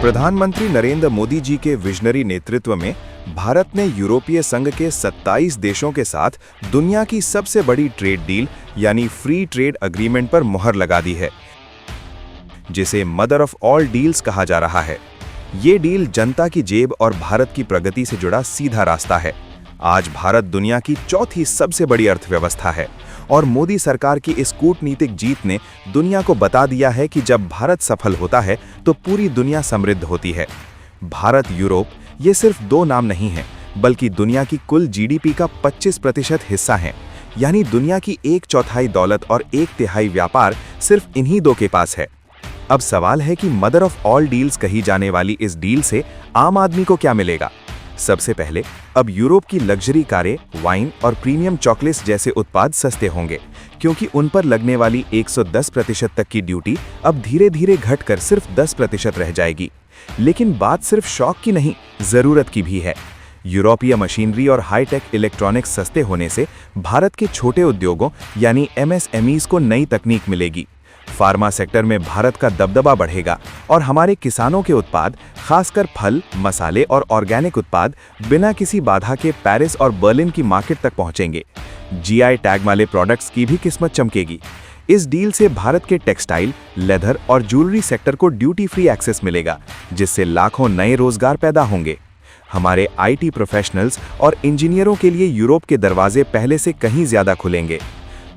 प्रधानमंत्री नरेंद्र मोदी जी के विजनरी नेतृत्व में भारत ने यूरोपीय संघ के 27 देशों के साथ दुनिया की सबसे बड़ी ट्रेड डील यानी फ्री ट्रेड एग्रीमेंट पर मुहर लगा दी है, जिसे मदर ऑफ ऑल डील्स कहा जा रहा है। ये डील जनता की जेब और भारत की प्रगति से जुड़ा सीधा रास्ता है। आज भारत दुनिया की चौथी सबसे बड़ी अर्थव्यवस्था है और मोदी सरकार की इस कूटनीतिक जीत ने दुनिया को बता दिया है कि जब भारत सफल होता है तो पूरी दुनिया समृद्ध होती है। भारत, यूरोप ये सिर्फ दो नाम नहीं हैं, बल्कि दुनिया की कुल जीडीपी का 25% हिस्सा हैं। यानी दुनिया की 1/4 दौलत और 1/3 व्यापार सिर्फ इन्हीं दो के पास है। अब सवाल है कि मदर ऑफ ऑल डील्स कही जाने वाली इस डील से आम आदमी को क्या मिलेगा। सबसे पहले, अब यूरोप की लग्जरी कारें, वाइन और प्रीमियम चॉकलेट्स जैसे उत्पाद सस्ते होंगे, क्योंकि उन पर लगने वाली 110% तक की ड्यूटी अब धीरे धीरे घटकर सिर्फ 10% रह जाएगी। लेकिन बात सिर्फ शौक की नहीं, जरूरत की भी है। यूरोपीय मशीनरी और हाईटेक इलेक्ट्रॉनिक्स सस्ते होने से भारत के छोटे उद्योगों यानी एमएसएमईज को नई तकनीक मिलेगी। फार्मा सेक्टर में भारत का दबदबा बढ़ेगा और हमारे किसानों के उत्पाद, खासकर फल, मसाले और ऑर्गेनिक उत्पाद, बिना किसी बाधा के पेरिस और बर्लिन की मार्केट तक पहुंचेंगे। जीआई टैग वाले प्रोडक्ट्स की भी किस्मत चमकेगी। इस डील से भारत के टेक्सटाइल, लेदर और ज्वेलरी सेक्टर को ड्यूटी फ्री एक्सेस मिलेगा, जिससे लाखों नए रोजगार पैदा होंगे। हमारे आईटी प्रोफेशनल्स और इंजीनियरों के लिए यूरोप के दरवाजे पहले से कहीं ज्यादा खुलेंगे।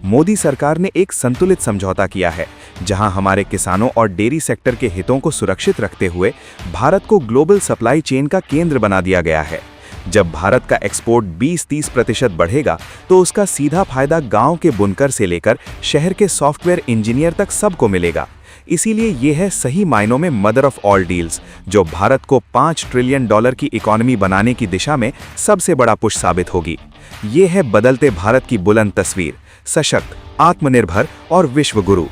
मोदी सरकार ने एक संतुलित समझौता किया है, जहां हमारे किसानों और डेयरी सेक्टर के हितों को सुरक्षित रखते हुए भारत को ग्लोबल सप्लाई चेन का केंद्र बना दिया गया है। जब भारत का एक्सपोर्ट 20-30% बढ़ेगा, तो उसका सीधा फायदा गांव के बुनकर से लेकर शहर के सॉफ्टवेयर इंजीनियर तक सबको मिलेगा। इसीलिए ये है सही मायनों में मदर ऑफ ऑल डील्स, जो भारत को $5 ट्रिलियन की इकोनॉमी बनाने की दिशा में सबसे बड़ा पुश साबित होगी। ये है बदलते भारत की बुलंद तस्वीर, सशक्त, आत्मनिर्भर और विश्व गुरु।